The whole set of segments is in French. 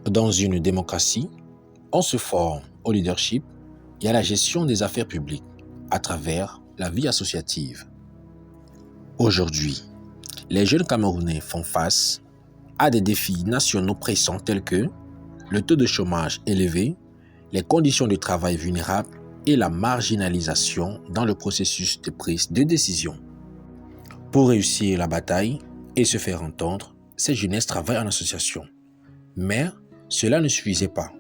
Dans une démocratie, on se forme au leadership et à la gestion des affaires publiques à travers la vie associative. Aujourd'hui, les jeunes Camerounais font face à des défis nationaux pressants tels que le taux de chômage élevé, les conditions de travail vulnérables et la marginalisation dans le processus de prise de décision. Pour réussir la bataille et se faire entendre, ces jeunesses travaillent en association. Mais cela ne suffisait pas.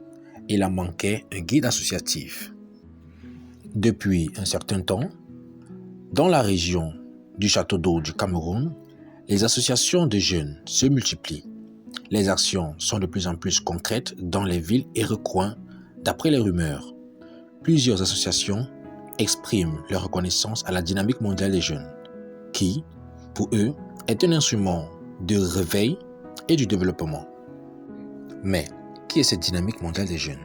Il en manquait un guide associatif. Depuis un certain temps, dans la région du Château d'Eau du Cameroun, les associations de jeunes se multiplient. Les actions sont de plus en plus concrètes dans les villes et recoins. D'après les rumeurs, plusieurs associations expriment leur reconnaissance à la dynamique mondiale des jeunes, qui, pour eux, est un instrument de réveil et du développement. Mais, qui est cette dynamique mondiale des jeunes?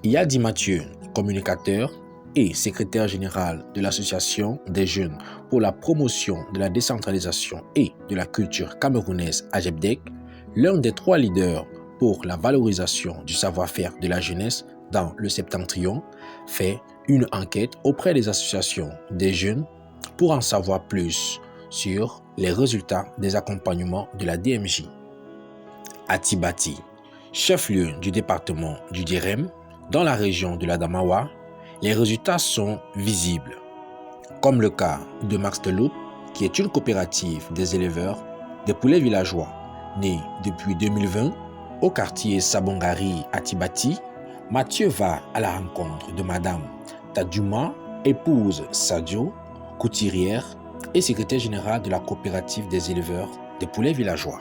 Yadi Mathieu, communicateur et secrétaire général de l'Association des jeunes pour la promotion de la décentralisation et de la culture camerounaise AGEPDEC, l'un des 3 leaders pour la valorisation du savoir-faire de la jeunesse dans le Septentrion, fait une enquête auprès des associations des jeunes pour en savoir plus sur les résultats des accompagnements de la DMJ. À Tibati, chef-lieu du département du Dérem, dans la région de l'Adamawa, les résultats sont visibles, comme le cas de Max Deloup, qui est une coopérative des éleveurs des poulets villageois, née depuis 2020 au quartier Sabongari à Tibati. Mathieu va à la rencontre de Madame Tadjouma, épouse Sadio, couturière et secrétaire générale de la coopérative des éleveurs des poulets villageois.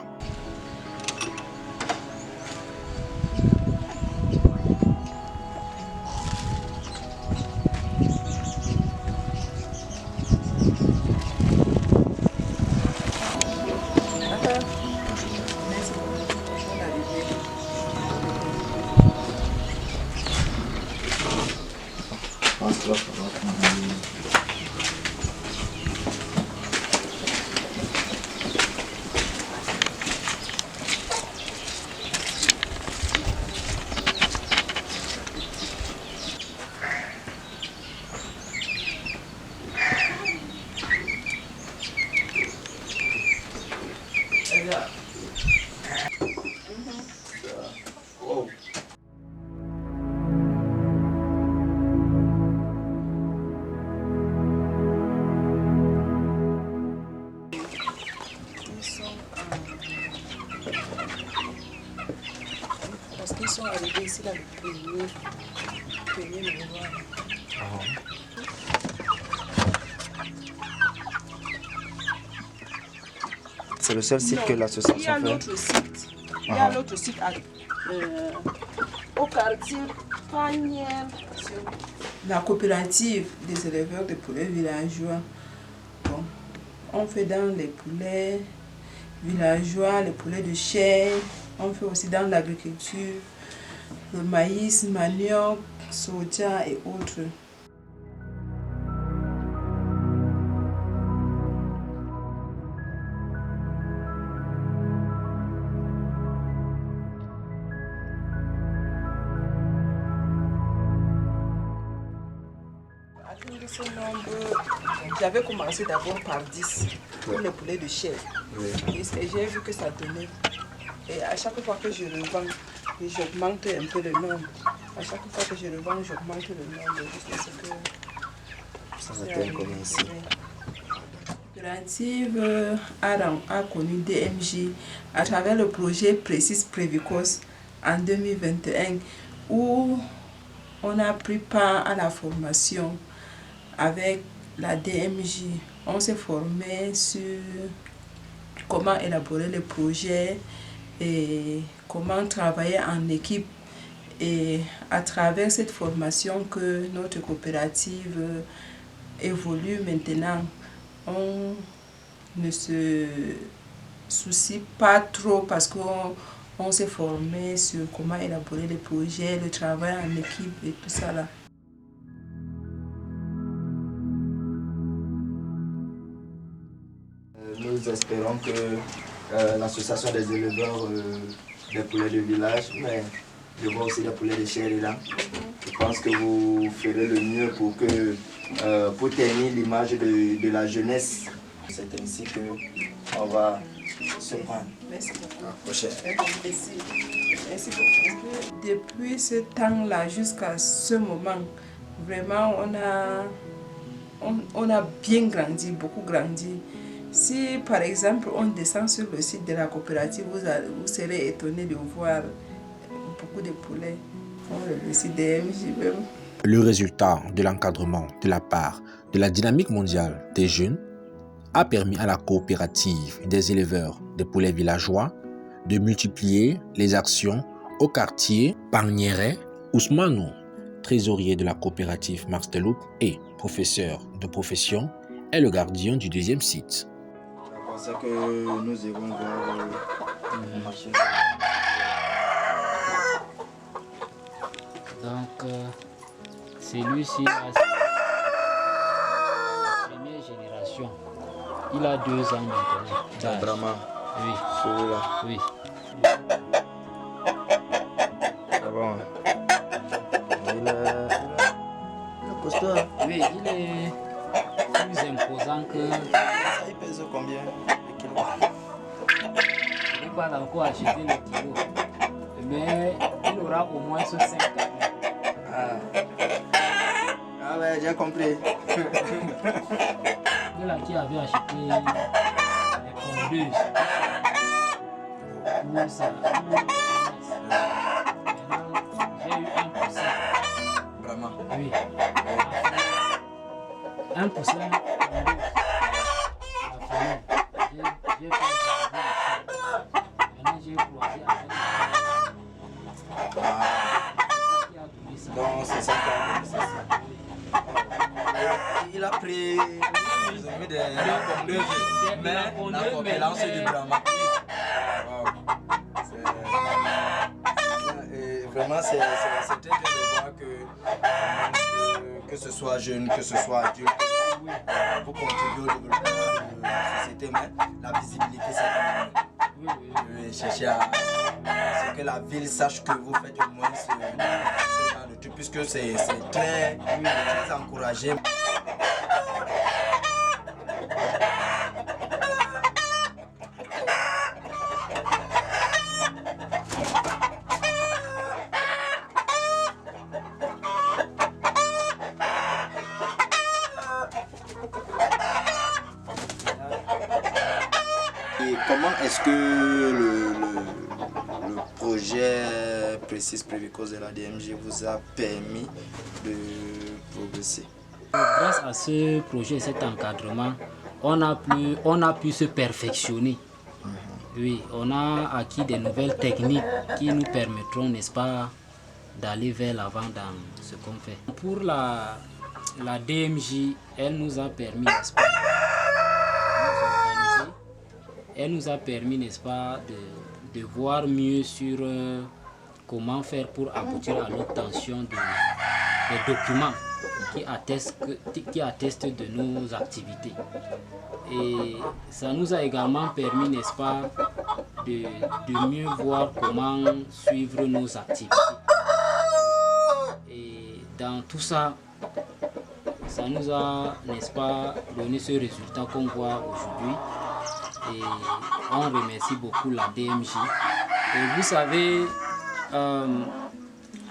Parce qu'ils sont arrivés ici là, le 1er novembre. C'est le seul site que l'association fait? Il y a l'autre site. Il y a l'autre site au quartier Paniel. La coopérative des éleveurs de poulets villageois. Bon, on fait dans les poulets villageois, les poulets de chair. On fait aussi dans l'agriculture, le maïs, manioc, soja et autres. Ce nombre, j'avais commencé d'abord par 10 pour les poulets de chair. Et j'ai vu que ça donnait. Et à chaque fois que je revends, j'augmente un peu le nombre. À chaque fois que je revends, j'augmente le nombre. Jusqu'à ce que ça s'atteigne comme ici. La coopérative a connu DMJ à travers le projet Précise Prévicoce en 2021 où on a pris part à la formation avec la DMJ. On s'est formé sur comment élaborer les projets et comment travailler en équipe. Et à travers cette formation que notre coopérative évolue maintenant, on ne se soucie pas trop parce qu'on s'est formé sur comment élaborer les projets, le travail en équipe et tout ça là. nous espérons que l'association des éleveurs des poulets de village, mais je vois aussi des poulets de chair là. Je pense que vous ferez le mieux pour ternir l'image de la jeunesse. C'est ainsi qu'on va se prendre. Merci beaucoup. À la prochaine. Merci beaucoup. Depuis ce temps-là jusqu'à ce moment, vraiment, on a bien grandi, beaucoup grandi. Si par exemple on descend sur le site de la coopérative, vous serez étonné de voir beaucoup de poulets. Le site DMJ même. Le résultat de l'encadrement de la part de la dynamique mondiale des jeunes a permis à la coopérative des éleveurs des poulets villageois de multiplier les actions au quartier Pagnéret. Ousmano, trésorier de la coopérative Marsteloup et professeur de profession, est le gardien du deuxième site. C'est pour ça que nous irons voir le marché. Donc, celui-ci a la première génération. Il a 2 ans maintenant. Vraiment. Oui. Celui-là. Oui. C'est bon. Il est costaud. Oui, il est plus imposant que. Il pèse combien de kilos? Je n'ai pas encore acheté le kilo. Mais il aura au moins ce 5 ans. Ah ouais, j'ai compris. Il là qui avait acheté les pondeuses. Pour ça. J'ai eu 1%. Vraiment. Oui. 1% de j'ai fait maintenant j'ai croisé avec qui a donné ça. Donc c'est ça qu'on a. Il a pris des pondeuses, mais la compétence du Brahma. Vraiment, c'est très bien de voir que ce soit jeune, que ce soit adulte, pour contribuer au développement de la société, mais la visibilité, c'est chercher à ce que la ville sache que vous faites au moins ce genre de truc, puisque c'est très encouragé. Et comment est-ce que le projet précis Prévicose de la DMJ vous a permis de progresser? Grâce à ce projet, cet encadrement, on a pu se perfectionner. Oui, on a acquis des nouvelles techniques qui nous permettront, n'est-ce pas, d'aller vers l'avant dans ce qu'on fait. Pour la DMJ, elle nous a permis, n'est-ce pas, de nous organiser. Elle nous a permis, n'est-ce pas, de voir mieux sur comment faire pour aboutir à l'obtention des documents qui attestent de nos activités. Et ça nous a également permis, n'est-ce pas, de mieux voir comment suivre nos activités. Et dans tout ça, ça nous a, n'est-ce pas, donné ce résultat qu'on voit aujourd'hui. Et on remercie beaucoup la DMJ. Et vous savez,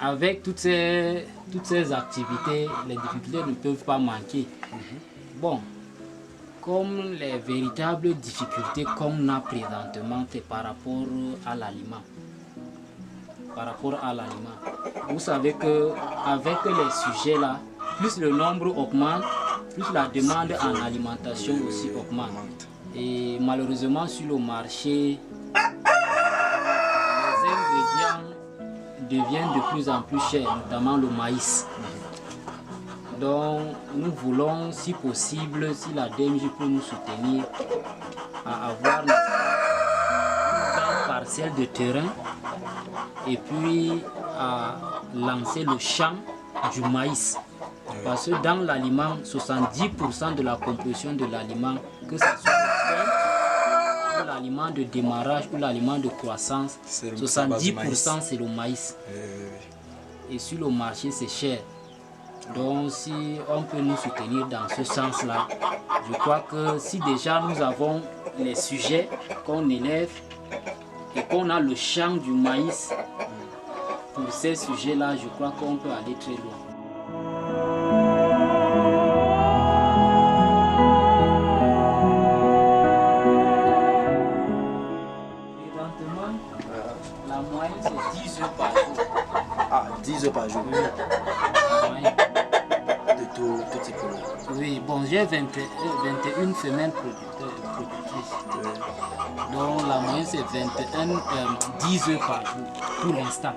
avec toutes ces activités, les difficultés ne peuvent pas manquer. Bon, comme les véritables difficultés qu'on a présentement, c'est par rapport à l'aliment. Vous savez qu'avec les sujets là, plus le nombre augmente, plus la demande en alimentation aussi augmente. Et malheureusement sur le marché, les ingrédients deviennent de plus en plus chers, notamment le maïs. Donc nous voulons, si possible, si la DMJ peut nous soutenir, à avoir une grande parcelle de terrain et puis à lancer le champ du maïs. Parce que dans l'aliment, 70% de la composition de l'aliment, que ce soit le pain l'aliment de démarrage ou l'aliment de croissance, C'est 70% c'est le maïs. Et sur le marché, c'est cher. Donc, si on peut nous soutenir dans ce sens-là, je crois que si déjà nous avons les sujets qu'on élève et qu'on a le champ du maïs pour ces sujets-là, je crois qu'on peut aller très loin. La moyenne, c'est 10 œufs par jour. Ah, 10 œufs par jour. Oui. La moyenne. De tout petit poulet. Oui, bon, j'ai 21 femelles productrices. Donc la moyenne c'est 10 œufs par jour pour l'instant.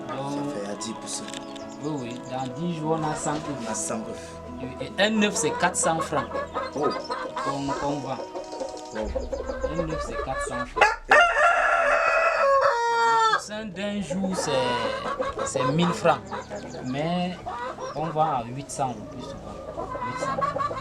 Ça fait à 10%. Oui, dans 10 jours on a 100 œufs. On a 100 œufs. Et un œuf c'est 400 francs Oh. qu'on vend. Oh. Un œuf c'est 400 francs. Le poussin d'un jour c'est 1000 francs. Mais on vend à 800 le plus souvent. 800 francs.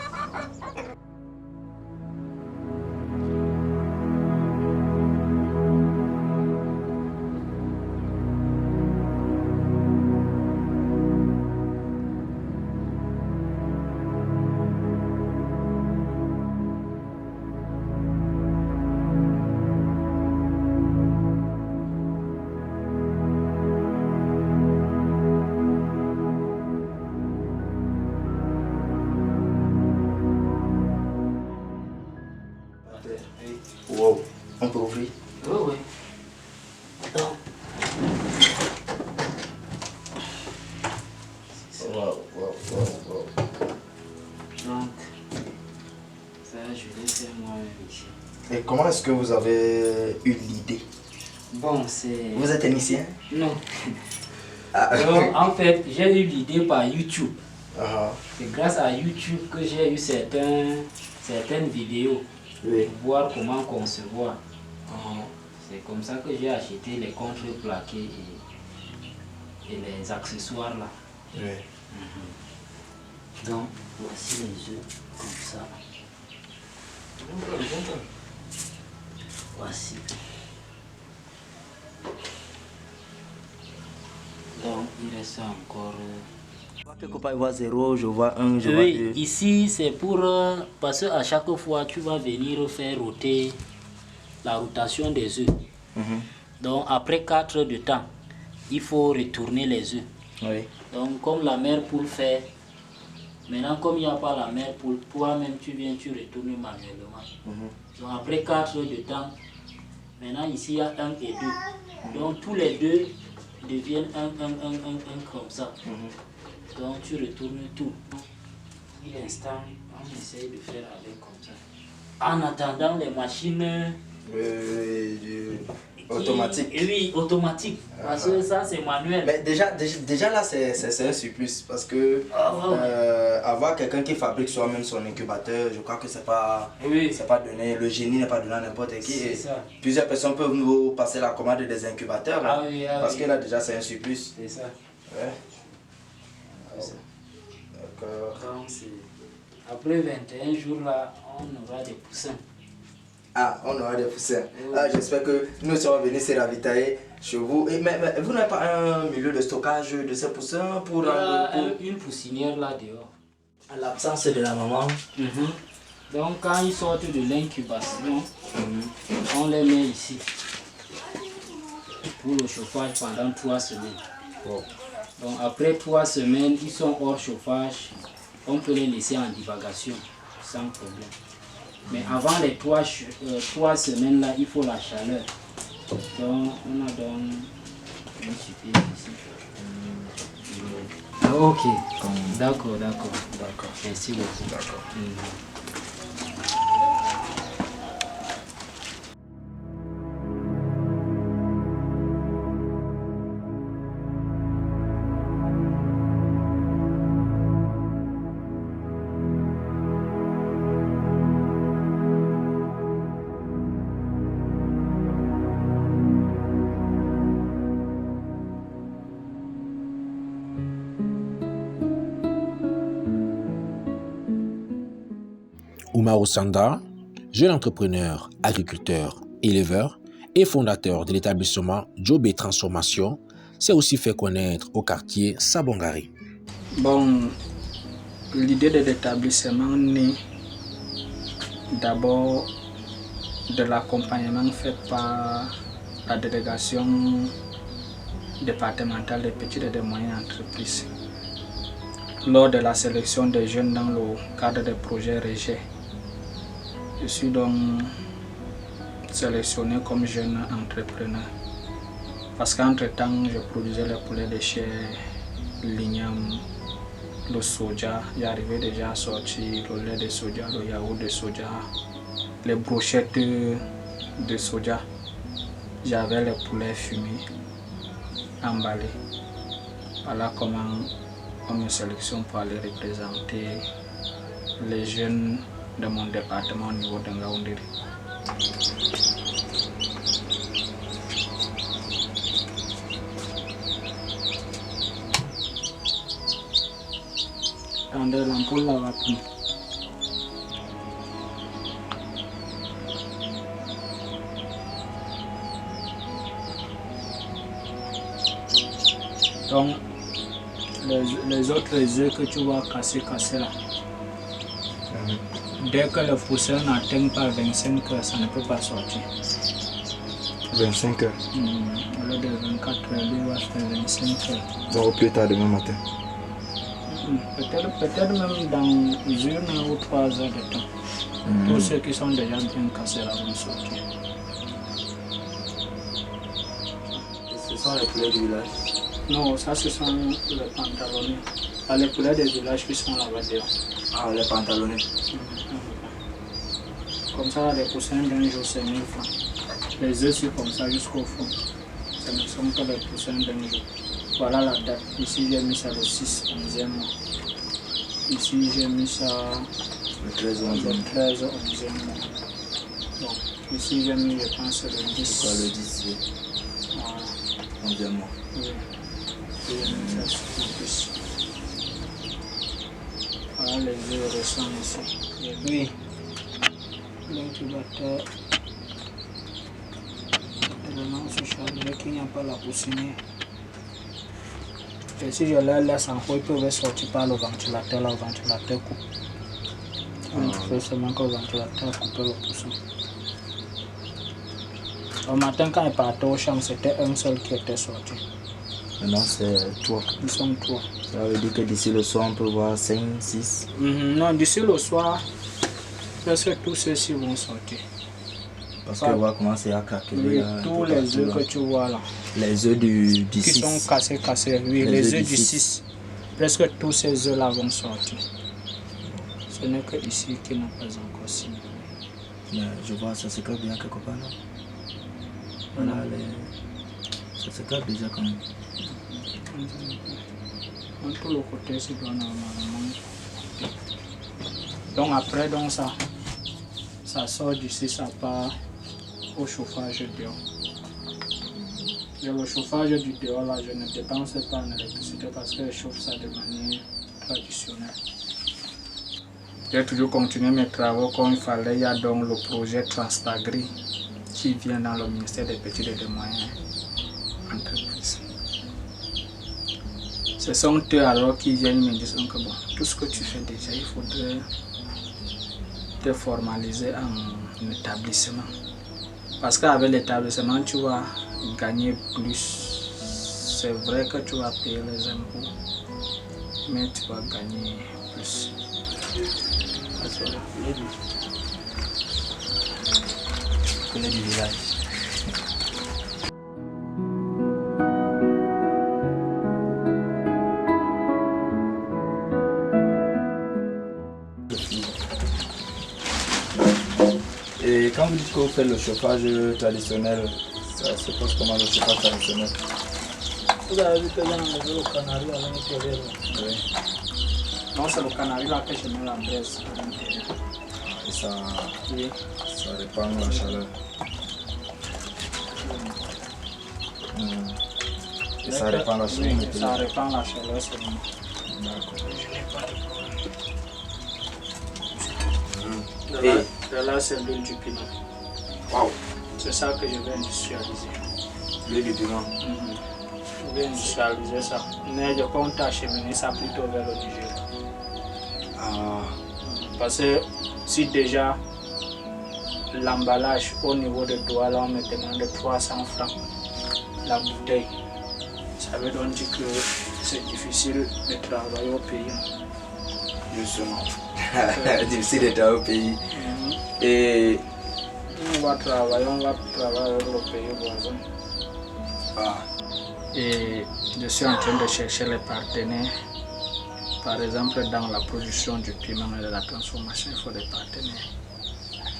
Wow. On peut ouvrir. Oui, oui. Wow. Donc, ça, je l'ai fait moi-même ici. Et comment est-ce que vous avez eu l'idée? Bon, c'est... Vous êtes technicien? Non. Ah. Donc, en fait, j'ai eu l'idée par YouTube. Ah. C'est grâce à YouTube que j'ai eu certaines vidéos Oui. pour voir comment concevoir. C'est comme ça que j'ai acheté les contreplaqués et les accessoires là. Oui. Donc, voici les œufs comme ça. Voici. Donc, il reste encore... Quelque part, je vois 0, je vois 1, je vois 2. Oui, ici c'est pour... parce qu'à chaque fois, tu vas venir faire rôter la rotation des œufs. Donc, après 4 heures de temps, il faut retourner les œufs. Oui. Donc, comme la mère poule fait, maintenant, comme il n'y a pas la mère poule, toi-même, tu viens, tu retournes manuellement. Donc, après 4 heures de temps, maintenant, ici, il y a 1 et 2. Donc, tous les deux deviennent un comme ça. Donc, tu retournes tout. Pour l'instant, on essaye de faire avec comme ça. En attendant les machines... automatique. Oui, automatique. Parce que ça, c'est manuel. Mais déjà là, c'est un surplus parce que avoir quelqu'un qui fabrique soi-même son incubateur, je crois que c'est pas donné. Le génie n'est pas donné à n'importe qui. C'est ça. Plusieurs personnes peuvent nous passer la commande des incubateurs. Ah hein, oui, parce que là, déjà, c'est un surplus. C'est ça. Ouais. C'est ça. D'accord. Donc, après 21 jours, là, on aura des poussins. Ah, on aura des poussins. Oui. Ah, j'espère que nous sommes venus se ravitailler chez vous. Mais vous n'avez pas un milieu de stockage de ces poussins pour... Il y a une poussinière là dehors. En l'absence de la maman. Donc, quand ils sortent de l'incubation, on les met ici pour le chauffage pendant 3 semaines. Wow. Donc, après 3 semaines, ils sont hors chauffage. On peut les laisser en divagation sans problème. Mais avant les 3 semaines là, il faut la chaleur. Donc, on a donc une super ici. Ah, ok. D'accord. Merci beaucoup. D'accord. Oumaro Sanda, jeune entrepreneur, agriculteur, éleveur et fondateur de l'établissement Jobé Transformation, s'est aussi fait connaître au quartier Sabongari. Bon, l'idée de l'établissement naît d'abord de l'accompagnement fait par la délégation départementale des petites et des moyennes entreprises lors de la sélection des jeunes dans le cadre des projets REGE. Je suis donc sélectionné comme jeune entrepreneur parce qu'entre-temps, je produisais les poulets de chez l'igname, le soja. J'arrivais déjà à sortir le lait de soja, le yaourt de soja, les brochettes de soja. J'avais les poulets fumés, emballés. Voilà comment on me sélectionne pour aller représenter les jeunes de mon département au niveau de Ngaoundiri. Attendez, l'ampoule là va plus. Donc, les autres œufs que tu vois casser là, dès que le pousseur n'atteint pas 25 heures, ça ne peut pas sortir. 25 heures. Au lieu de 24 heures, lui va faire 25 heures. Donc au plus tard demain matin. Peut-être même dans 1 ou 3 heures de temps. Tous ceux qui sont déjà bien cassés là vont sortir. Ce sont les poulets du village. Non, ça ce sont les pantalonnés. Les poulets des villages qui sont là-bas dehors. Ah, les pantalonnés. Comme ça, les poussins d'un jour c'est 1000 francs. Les œufs c'est comme ça jusqu'au fond. Ce ne sont que les poussins d'un jour. Voilà la date. Ici j'ai mis ça le 6, 11e mois. Ici j'ai mis ça Le 13 11e. le 13, 11e mois. Bon, ici j'ai mis, je pense, le 10. Quoi, le 10, Voilà. 11e mois. Oui. J'ai mis ça sur le 10. Voilà les œufs récents ici. Oui. L'incubateur. Tellement se charger qu'il n'y a pas la poussinière. Et si je les laisse en haut, ils peuvent sortir par le ventilateur, le ventilateur coupe. Il faut seulement que le ventilateur coupe le poussin. Au matin, quand ils partaient au champ, c'était un seul qui était sorti. Maintenant c'est 3. Ils sont 3. Ça veut dire que d'ici le soir on peut voir 5, 6. Non, d'ici le soir, presque tous ceux-ci vont sortir. Parce qu'on va commencer à craquer. Oui, tous les œufs que tu vois là. Les œufs du Qui 6. sont cassés, oui, les œufs du 6. Presque tous ces œufs là vont sortir. Ce n'est que ici qui n'ont pas encore signé. Mais je vois ça s'éclate bien quelque part là. Voilà, ça s'éclate déjà quand même. De tout le côté, c'est doit normalement. Donc après, donc ça sort d'ici, ça part au chauffage dehors. Et le chauffage du dehors là, je ne dépense pas en électricité parce que je chauffe ça de manière traditionnelle. J'ai toujours continué mes travaux comme il fallait. Il y a donc le projet Transagri qui vient dans le ministère des Petites et des Moyennes Entreprises. Ce sont eux alors qui viennent me dire que bon, tout ce que tu fais déjà, il faudrait te formaliser en établissement. Parce qu'avec l'établissement, tu vas gagner plus. C'est vrai que tu vas payer les impôts, mais tu vas gagner plus. Poulet du village. Et quand vous dites que vous faites le chauffage traditionnel, ça se passe comment le chauffage traditionnel? Vous avez vu que j'ai enlevé le canari à l'intérieur. Oui. Non, c'est le canari là que je mets la braise à l'intérieur. Et ça, Oui. ça répand la chaleur. Et ça répand la chaleur. Oui, ça répand la chaleur seulement. D'accord. Je n'ai pas de problème. Là, c'est l'huile du piment. Waouh. C'est ça que je vais industrialiser. L'huile du piment. Je vais industrialiser ça. Mais je compte acheminer ça plutôt vers le Niger. Ah. Parce que si déjà l'emballage au niveau de Douala, on me demande 300 francs la bouteille, ça veut donc dire que c'est difficile de travailler au pays. Justement. Difficile de travailler au pays. Et On va travailler avec le pays voisin. ah. Et je suis en train de chercher les partenaires. Par exemple, dans la production du piment et de la transformation, il faut des partenaires.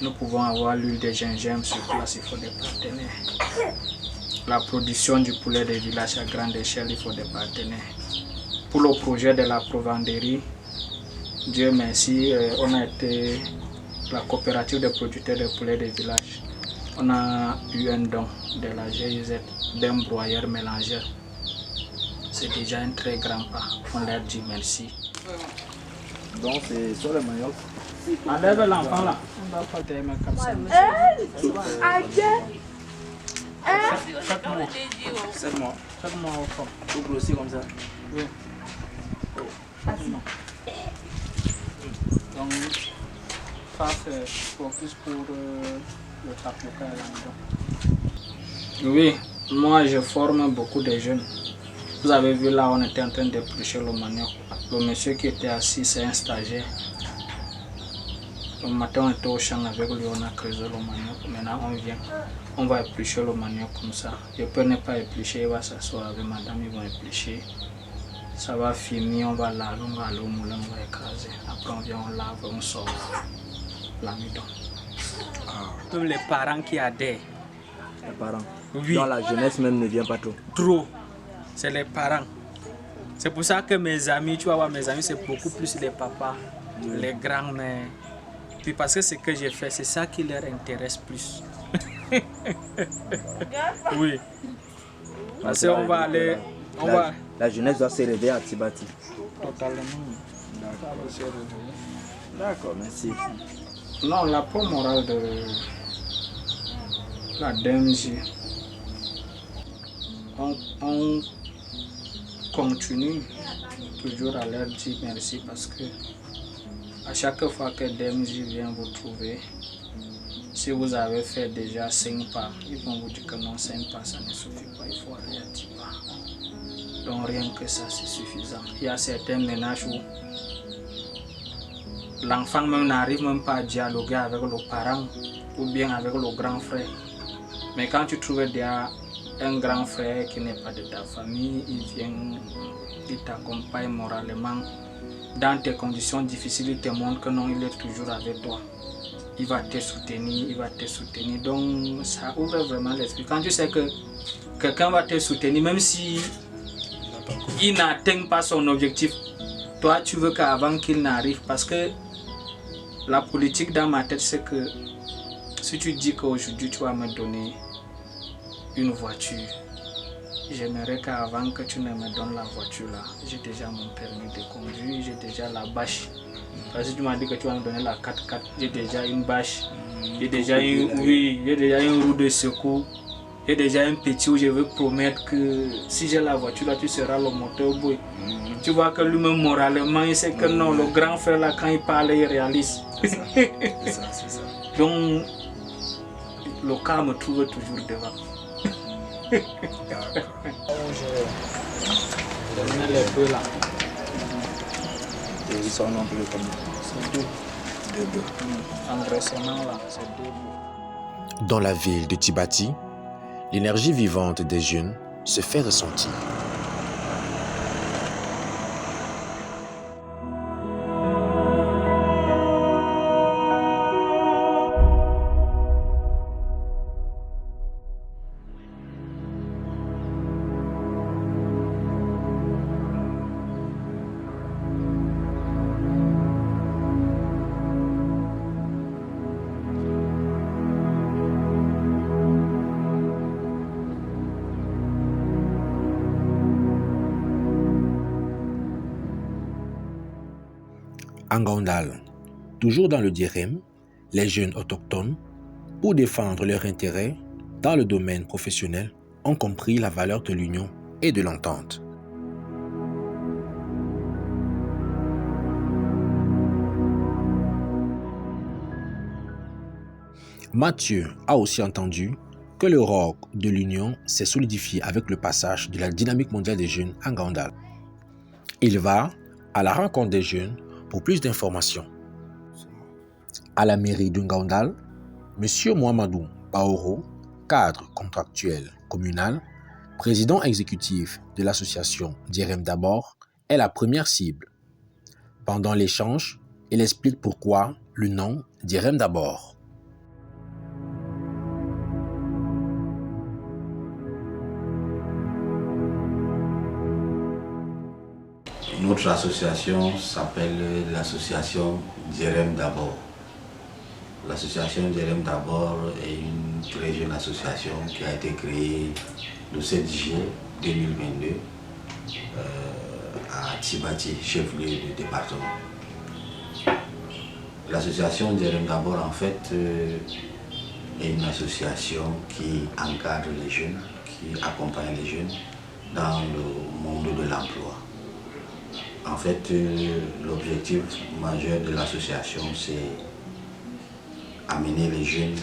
Nous pouvons avoir l'huile de gingembre sur place, il faut des partenaires. La production du poulet des villages à grande échelle, il faut des partenaires. Pour le projet de la provanderie, Dieu merci, on a été la coopérative des producteurs de poulet des villages. On a eu un don de la GIZ d'un broyeur mélangeur. C'est déjà un très grand pas. On leur dit merci. Donc c'est sur le manioc. Enlève l'enfant là. On va pas t'aimer comme ça. Faites-moi. 7 mois. Faites-moi au fond. Vous grossissez comme ça. Oui. Donc, ça c'est focus pour le tapioca et l'amidon. Oui, moi je forme beaucoup de jeunes. Vous avez vu là, on était en train d'éplucher le manioc. Le monsieur qui était assis, c'est un stagiaire. Le matin, on était au champ avec lui, on a creusé le manioc. Maintenant, on vient, on va éplucher le manioc comme ça. Je peux ne pas éplucher, il va s'asseoir avec madame, ils vont éplucher. Ça va finir, on va laver, on va aller au moulin, on va écraser. Après, on vient, on lave, on sort l'amidon. Même les parents qui adhèrent. Les parents. Oui. Dans la jeunesse même ne vient pas trop. Trop. C'est les parents. C'est pour ça que mes amis, tu vas voir, mes amis, c'est beaucoup plus les papas, les grands-mères. Puis parce que ce que j'ai fait, c'est ça qui leur intéresse plus. Oui. Parce qu'on va aller. La jeunesse doit se réveiller à Tibati. Totalement. D'accord, merci. Non, la peau morale de la DMJ, on continue toujours à leur dire merci parce que à chaque fois que DMJ vient vous trouver, si vous avez fait déjà 5 pas, ils vont vous dire que non, 5 pas ça ne suffit pas, il faut aller à 10 pas. Donc rien que ça c'est suffisant. Il y a certains ménages où l'enfant même n'arrive même pas à dialoguer avec le parent ou bien avec le grand frère. Mais quand tu trouves déjà un grand frère qui n'est pas de ta famille, il vient, il t'accompagne moralement. Dans tes conditions difficiles, il te montre que non, il est toujours avec toi. Il va te soutenir, il va te soutenir. Donc ça ouvre vraiment l'esprit. Quand tu sais que quelqu'un va te soutenir, même si il n'atteint pas son objectif, toi tu veux qu'avant qu'il n'arrive, parce que la politique dans ma tête c'est que si tu dis qu'aujourd'hui tu vas me donner une voiture, j'aimerais qu'avant que tu ne me donnes la voiture là, j'ai déjà mon permis de conduire, j'ai déjà la bâche. Parce que tu m'as dit que tu vas me donner la 4x4, j'ai déjà une bâche, j'ai déjà une roue de secours, j'ai déjà un petit où je veux promettre que si j'ai la voiture là, tu seras le moteur boy. Tu vois que lui-même moralement, il sait que non, le grand frère là, quand il parle, il réalise. C'est ça. Donc, le cas me trouve toujours devant. Les deux là. Et ils sont nombreux comme C'est deux. Engraissement là, c'est deux. Dans la ville de Tibati, l'énergie vivante des jeunes se fait ressentir. À Ngandal, toujours dans le Djerem, les jeunes autochtones, pour défendre leurs intérêts dans le domaine professionnel, ont compris la valeur de l'union et de l'entente. Mathieu a aussi entendu que le roc de l'union s'est solidifié avec le passage de la dynamique mondiale des jeunes à Ngandal. Il va à la rencontre des jeunes pour plus d'informations. À la mairie de Ngandal, M. Mohamedou Baoro, cadre contractuel communal, président exécutif de l'association Djerem d'abord, est la première cible. Pendant l'échange, il explique pourquoi le nom Djerem d'abord. Notre association s'appelle l'association Djerem d'abord. L'association Djerem d'abord est une très jeune association qui a été créée le 7 juillet 2022 à Tibati, chef-lieu du département. L'association Djerem d'abord en fait est une association qui encadre les jeunes, qui accompagne les jeunes dans le monde de l'emploi. En fait, l'objectif majeur de l'association, c'est amener les jeunes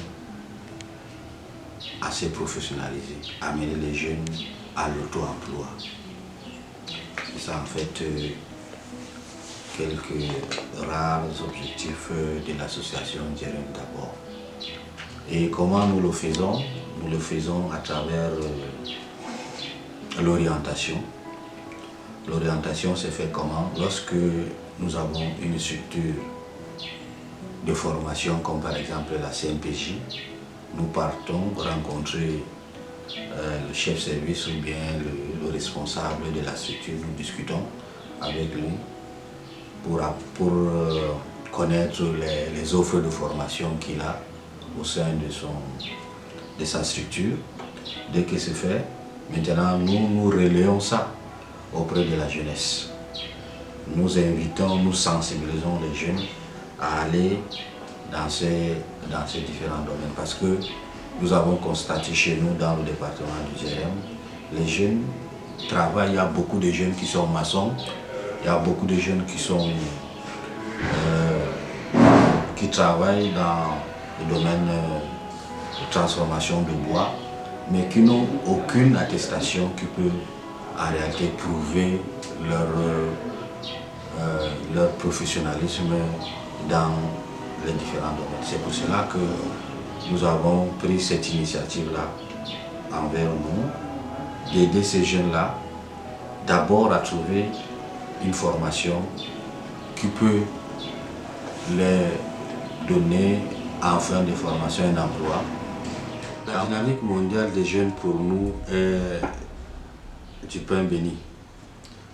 à se professionnaliser, amener les jeunes à l'auto-emploi. C'est ça en fait quelques rares objectifs de l'association Djerem d'abord. Et comment nous le faisons? Nous le faisons à travers l'orientation. L'orientation se fait comment? Lorsque nous avons une structure de formation comme par exemple la CNPJ, nous partons rencontrer le chef service ou bien le responsable de la structure. Nous discutons avec lui pour connaître les offres de formation qu'il a au sein de sa structure. Dès que c'est fait, maintenant nous relayons ça auprès de la jeunesse. Nous invitons, nous sensibilisons les jeunes à aller dans ces différents domaines parce que nous avons constaté chez nous dans le département du Djerem, les jeunes travaillent, il y a beaucoup de jeunes qui sont maçons, il y a beaucoup de jeunes qui travaillent dans le domaine de transformation de bois, mais qui n'ont aucune attestation qui peut en réalité prouver leur professionnalisme dans les différents domaines. C'est pour cela que nous avons pris cette initiative-là envers nous, d'aider ces jeunes-là d'abord à trouver une formation qui peut les donner en fin de formation un emploi. La dynamique mondiale des jeunes pour nous est du pain béni.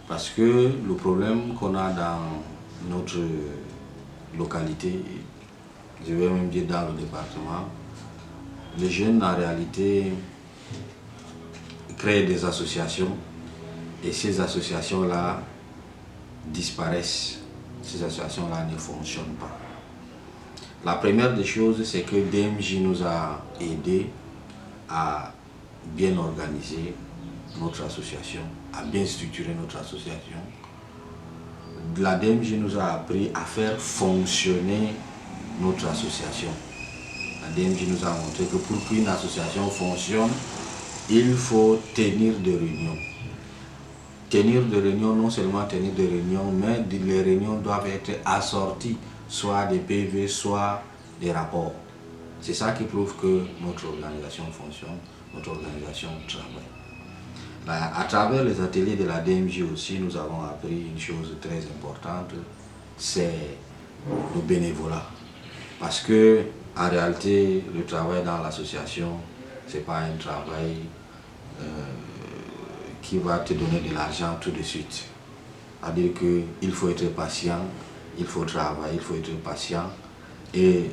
Parce que le problème qu'on a dans notre localité, je vais même dire dans le département, les jeunes en réalité créent des associations et ces associations-là disparaissent. Ces associations-là ne fonctionnent pas. La première des choses, c'est que DMJ nous a aidés à bien organiser notre association, à bien structurer notre association. La DMJ nous a appris à faire fonctionner notre association. La DMJ nous a montré que pour qu'une association fonctionne, il faut tenir des réunions. Tenir des réunions, non seulement tenir des réunions, mais les réunions doivent être assorties, soit des PV, soit des rapports. C'est ça qui prouve que notre organisation fonctionne, notre organisation travaille. À travers les ateliers de la DMJ aussi, nous avons appris une chose très importante, c'est le bénévolat. Parce que en réalité, le travail dans l'association, ce n'est pas un travail qui va te donner de l'argent tout de suite. C'est-à-dire qu'il faut être patient, il faut travailler, il faut être patient. Et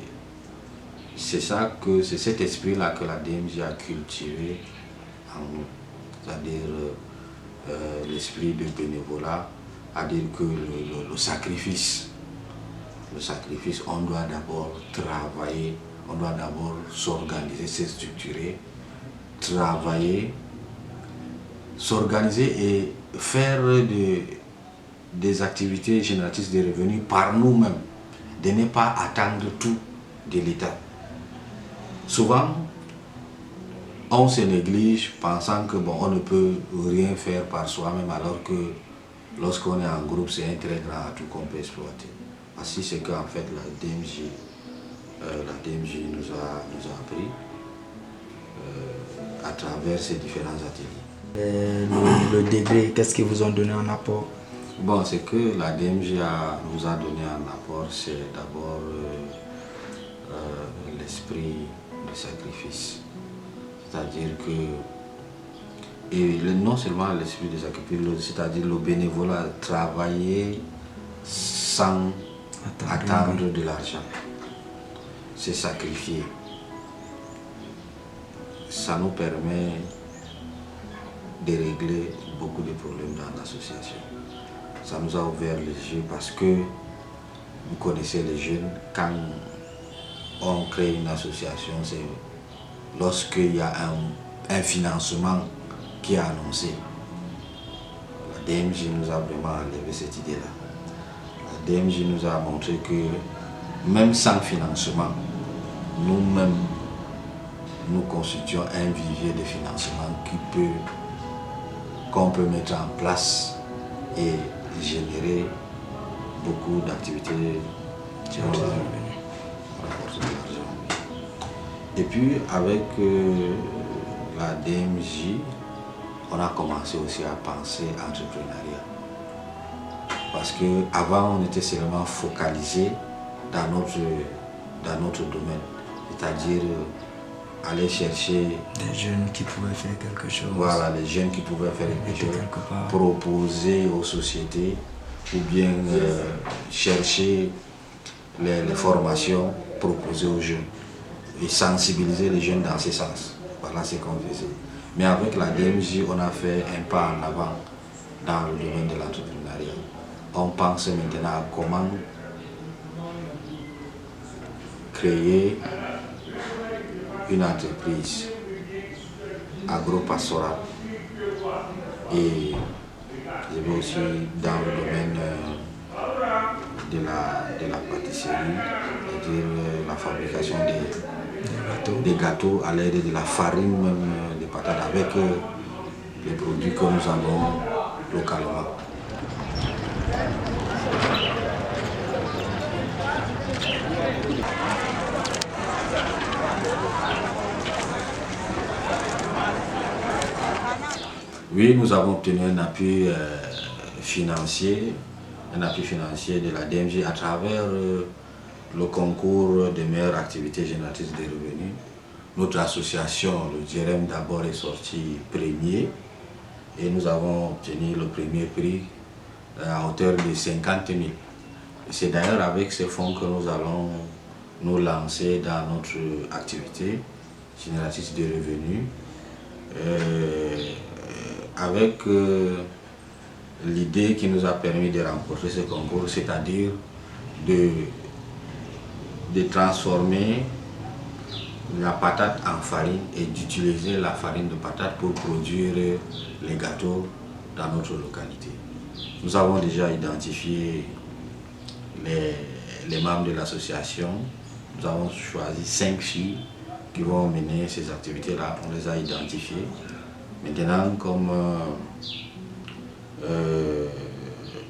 c'est cet esprit-là que la DMJ a cultivé en nous. C'est-à-dire l'esprit de bénévolat, c'est-à-dire que le sacrifice le sacrifice, on doit d'abord travailler, on doit d'abord s'organiser, se structurer, travailler, s'organiser et faire des activités génératrices de revenus par nous-mêmes, de ne pas attendre tout de l'État. Souvent, on se néglige pensant que bon, on ne peut rien faire par soi-même, alors que lorsqu'on est en groupe, c'est un très grand atout qu'on peut exploiter. Ainsi, c'est qu'en fait la DMJ nous a appris à travers ces différents ateliers. Le degré, qu'est-ce qu'ils vous ont donné en apport? Bon, c'est que la DMJ nous a donné un apport, c'est d'abord l'esprit de sacrifice. C'est-à-dire que, et non seulement l'esprit de sacrifice, c'est-à-dire le bénévolat, travailler sans attendre de l'argent, c'est sacrifier. Ça nous permet de régler beaucoup de problèmes dans l'association. Ça nous a ouvert les yeux parce que vous connaissez les jeunes, quand on crée une association, c'est lorsqu'il y a un financement qui est annoncé. La DMJ nous a vraiment enlevé cette idée-là. La DMJ nous a montré que même sans financement, nous-mêmes, nous constituons un vivier de financement qu'on peut mettre en place et générer beaucoup d'activités qui vont rapporter de l'argent. Et puis avec la DMJ, on a commencé aussi à penser entrepreneuriat. Parce qu'avant, on était seulement focalisé dans notre domaine, c'est-à-dire aller chercher des jeunes qui pouvaient faire quelque chose. Voilà, les jeunes qui pouvaient faire quelque chose, proposer aux sociétés ou bien chercher les formations proposées aux jeunes et sensibiliser les jeunes dans ce sens. Voilà ce qu'on faisait. Mais avec la DMJ, on a fait un pas en avant dans le domaine de l'entrepreneuriat. On pense maintenant à comment créer une entreprise agro-pastorale et je vais aussi dans le domaine de la pâtisserie, c'est-à-dire la fabrication des gâteaux à l'aide de la farine même des patates avec les produits que nous avons localement. Oui, nous avons obtenu un appui financier de la DMJ à travers le concours des meilleures activités génératrices de revenus. Notre association, le DIREM d'abord, est sorti premier et nous avons obtenu le premier prix à hauteur de 50 000. C'est d'ailleurs avec ces fonds que nous allons nous lancer dans notre activité génératrice de revenus. Avec l'idée qui nous a permis de remporter ce concours, c'est-à-dire de transformer la patate en farine et d'utiliser la farine de patate pour produire les gâteaux dans notre localité. Nous avons déjà identifié les membres de l'association. Nous avons choisi 5 filles qui vont mener ces activités-là. On les a identifiées. Maintenant, comme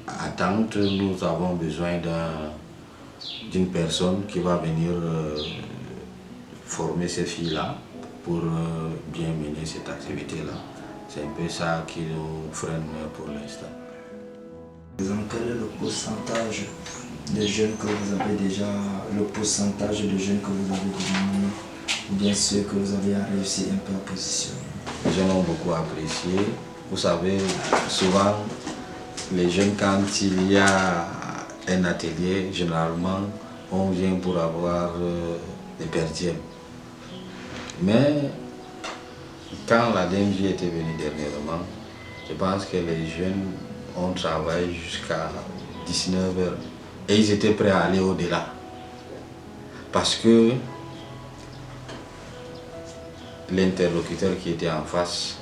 attente, nous avons besoin d'une personne qui va venir former ces filles-là pour bien mener cette activité-là. C'est un peu ça qui nous freine pour l'instant. Quel est le pourcentage de jeunes que vous avez déjà, le pourcentage de jeunes que vous avez devenus, ou bien ceux que vous avez réussi un peu à positionner? Les jeunes ont beaucoup apprécié. Vous savez, souvent, les jeunes, quand il y a un atelier, généralement, on vient pour avoir des perdièmes. Mais quand la DMJ était venue dernièrement, je pense que les jeunes ont travaillé jusqu'à 19h. Et ils étaient prêts à aller au-delà. Parce que l'interlocuteur qui était en face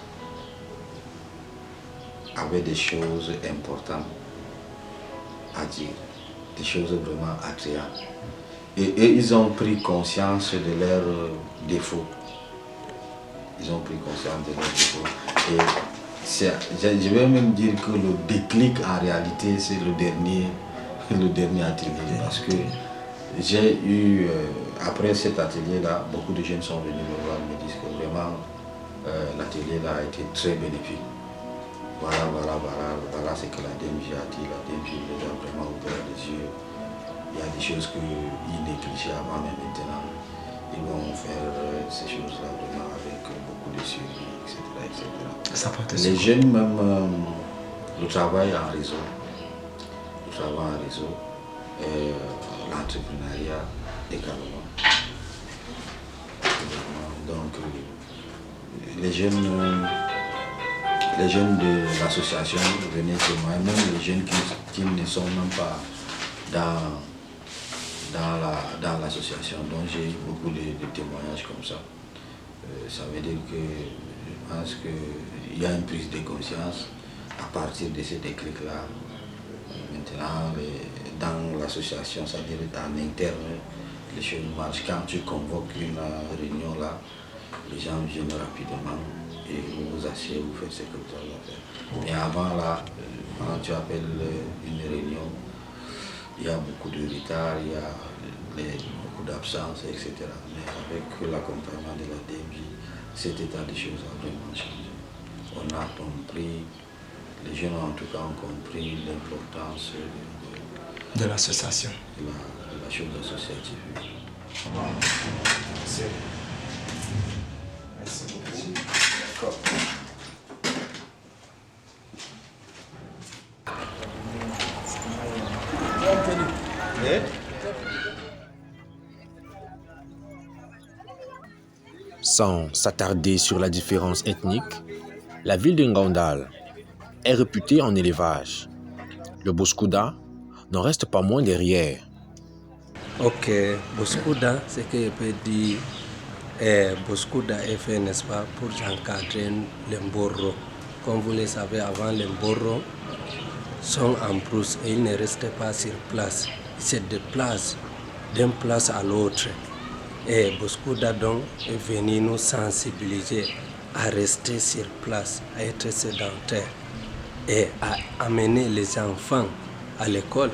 avait des choses importantes à dire, des choses vraiment attrayantes. Et ils ont pris conscience de leurs défauts. Ils ont pris conscience de leurs défauts. Et je vais même dire que le déclic en réalité c'est le dernier atelier. Parce que j'ai eu, après cet atelier-là, beaucoup de jeunes sont venus me voir et me disent que vraiment l'atelier-là a été très bénéfique. Voilà ce que la DMJ a dit. La DMJ les a vraiment ouvert les yeux. Il y a des choses qu'ils négligeaient avant, mais maintenant, ils vont faire ces choses-là vraiment avec beaucoup de suivi, etc. Les jeunes, même le travail en réseau, l'entrepreneuriat également. Donc, les jeunes de l'association venaient témoigner, même les jeunes qui ne sont même pas dans l'association. Donc j'ai eu beaucoup de témoignages comme ça. Ça veut dire que je pense qu'il y a une prise de conscience à partir de ces déclics-là. Maintenant, dans l'association, c'est-à-dire en interne, les choses marchent. Quand tu convoques une réunion là, les gens viennent rapidement et vous vous asseyez, vous faites ce que vous avez à faire. Mais avant là, quand tu appelles une réunion, il y a beaucoup de retard, il y a beaucoup d'absence, etc. Mais avec l'accompagnement de la DMJ, cet état des choses a vraiment changé. On a compris, les jeunes en tout cas ont compris l'importance de l'association. De la chose associative. Merci. Merci beaucoup. D'accord. Sans s'attarder sur la différence ethnique, la ville de Ngandal est réputée en élevage. Le Boskouda n'en reste pas moins derrière. Ok, Boskouda, ce que je peux dire, Boskouda est fait, n'est-ce pas, pour encadrer les Mboro. Comme vous le savez, avant les Mboro sont en brousse et ils ne restaient pas sur place. Ils se déplacent d'une place à l'autre. Et Boskouda donc est venu nous sensibiliser à rester sur place, à être sédentaire et à amener les enfants à l'école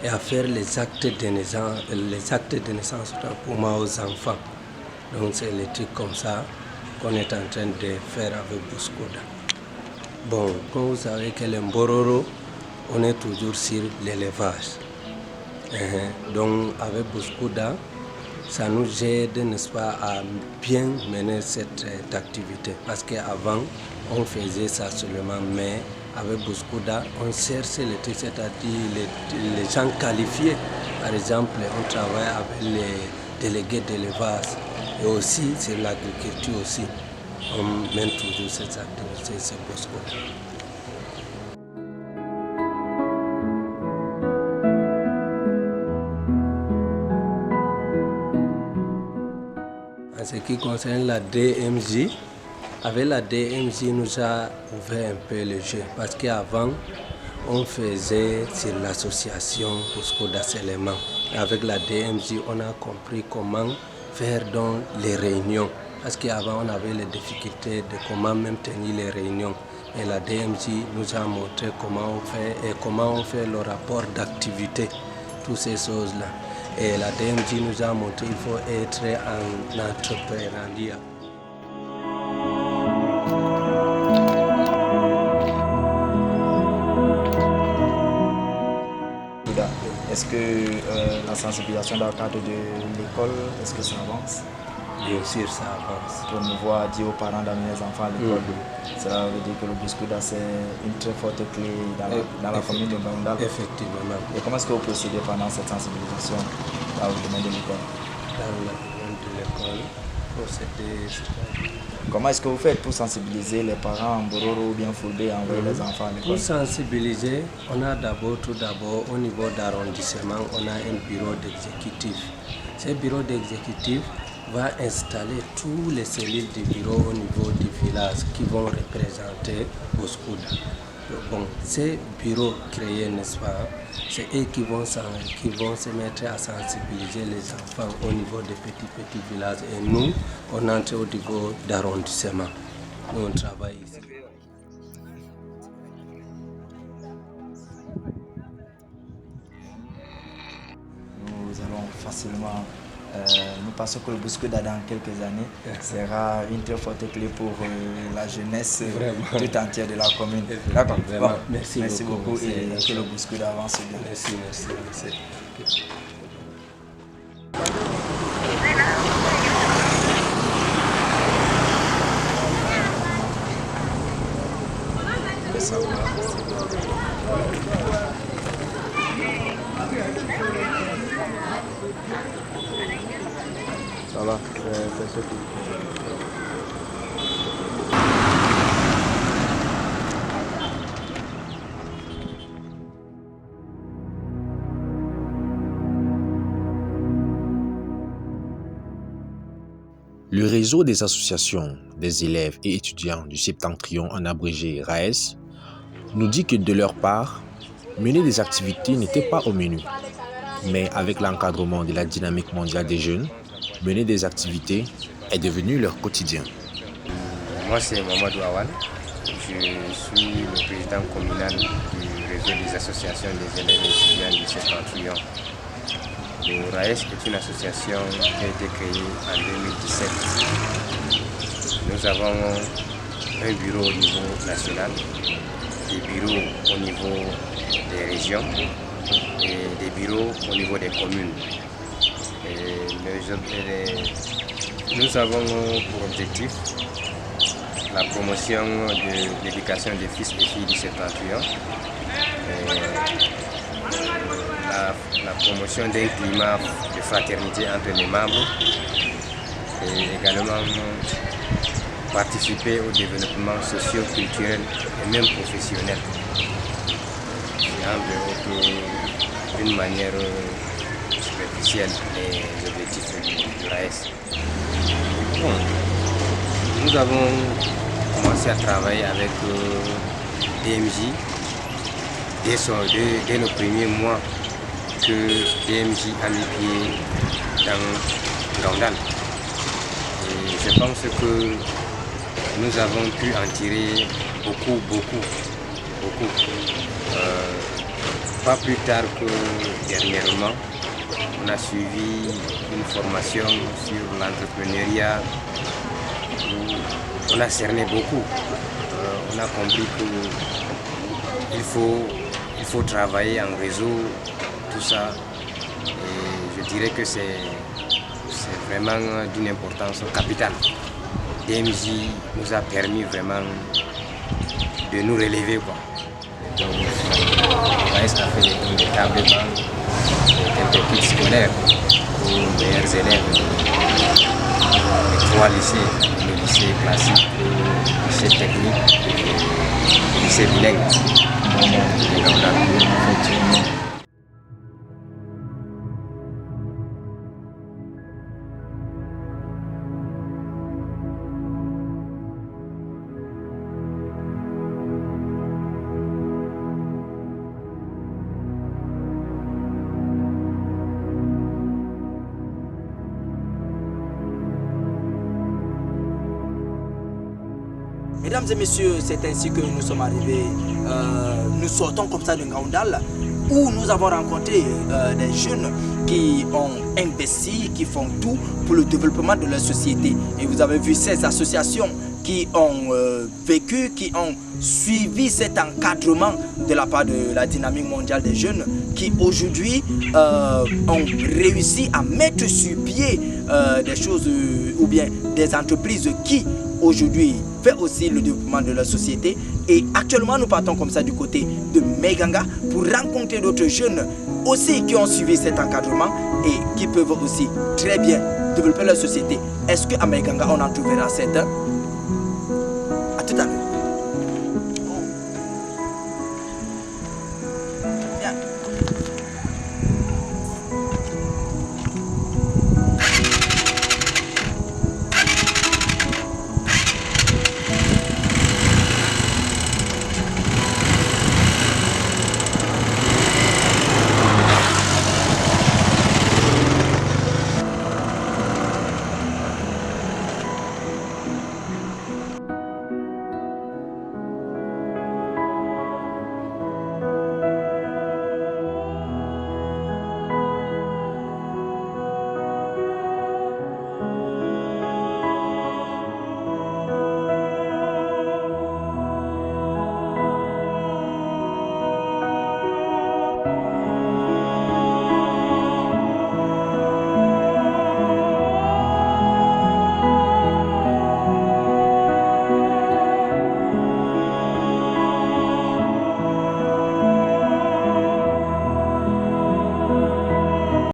et à faire les actes de naissance pour moi aux enfants. Donc c'est les trucs comme ça qu'on est en train de faire avec Boskouda. Bon, comme vous savez que les Mbororo, on est toujours sur l'élevage. Donc avec Boskouda, ça nous aide, n'est-ce pas, à bien mener cette activité. Parce qu'avant, on faisait ça seulement, mais avec Boskouda, on cherchait les trucs, c'est-à-dire les gens qualifiés. Par exemple, on travaille avec les délégués d'élevage et aussi sur l'agriculture aussi. On mène toujours cette activité, c'est Boskouda. En ce qui concerne la DMJ, avec la DMJ, nous a ouvert un peu le jeu. Parce qu'avant, on faisait sur l'association Boskouda seulement. Avec la DMJ, on a compris comment faire dans les réunions. Parce qu'avant, on avait les difficultés de comment même tenir les réunions. Et la DMJ nous a montré comment on fait et comment on fait le rapport d'activité, toutes ces choses-là. Et la DMJ nous a montré qu'il faut être en entrepreneuriat. Est-ce que la sensibilisation dans le cadre de l'école, est-ce que ça avance? Bien sûr, ça avance. Promouvoir, dire aux parents d'amener les enfants à l'école, ça veut dire que le Boskouda, c'est une très forte clé dans la famille de Ngandal. Effectivement. Et comment est-ce que vous procédez pendant cette sensibilisation dans le domaine de l'école? Dans le domaine de l'école, procéder, Comment est-ce que vous faites pour sensibiliser les parents en Bororo ou bien Fulbe à envoyer les enfants à l'école? Pour sensibiliser, on a tout d'abord au niveau d'arrondissement, on a un bureau d'exécutif. Ce bureau d'exécutif va installer tous les cellules du bureau au niveau du village qui vont représenter Boskouda. Bon, ces bureaux créés, n'est-ce pas, c'est eux qui vont se mettre à sensibiliser les enfants au niveau des petits villages. Et nous, on entre au niveau d'arrondissement. Nous, on travaille ici. Nous allons facilement... nous pensons que le Boskouda dans quelques années sera une très forte clé pour la jeunesse tout entière de la commune. D'accord. Bon, merci beaucoup et que le Boskouda avance bien. Merci. Ça va, c'est tout. Le réseau des associations des élèves et étudiants du Septentrion, en abrégé RAES, nous dit que de leur part, mener des activités n'était pas au menu. Mais avec l'encadrement de la dynamique mondiale des jeunes, mener des activités est devenu leur quotidien. Moi, c'est Mamadou Awan. Je suis le président communal du réseau des associations des élèves et étudiants du Septentrion. Le RAES est une association qui a été créée en 2017. Nous avons un bureau au niveau national, des bureaux au niveau des régions et des bureaux au niveau des communes. Nous avons pour objectif la promotion de l'éducation des fils et filles du Septentrion, la promotion d'un climat de fraternité entre les membres et également participer au développement socio-culturel et même professionnel. D'une manière superficielle les objectifs du RAES. Bon, nous avons commencé à travailler avec DMJ dès nos premiers mois que DMJ a mis pied dans Ngaoundal. Et je pense que nous avons pu en tirer beaucoup. Pas plus tard que dernièrement, on a suivi une formation sur l'entrepreneuriat où on a cerné beaucoup. On a compris qu'il faut travailler en réseau, tout ça. Et je dirais que c'est vraiment d'une importance capitale. DMJ nous a permis vraiment de nous relever, quoi. Donc, on a fait des tables de banc, quelques kits scolaires pour les meilleurs élèves. Les 3 lycées, le lycée classique, le lycée technique et le lycée bilingue. Mesdames et messieurs, c'est ainsi que nous sommes arrivés. Nous sortons comme ça de Ngaoundal, où nous avons rencontré des jeunes qui ont investi, qui font tout pour le développement de leur société. Et vous avez vu ces associations qui ont vécu, qui ont suivi cet encadrement de la part de la dynamique mondiale des jeunes, qui aujourd'hui ont réussi à mettre sur pied des choses ou bien des entreprises qui aujourd'hui fait aussi le développement de la société. Et actuellement nous partons comme ça du côté de Meganga pour rencontrer d'autres jeunes aussi qui ont suivi cet encadrement et qui peuvent aussi très bien développer leur société. Est-ce qu'à Meganga on en trouvera certains?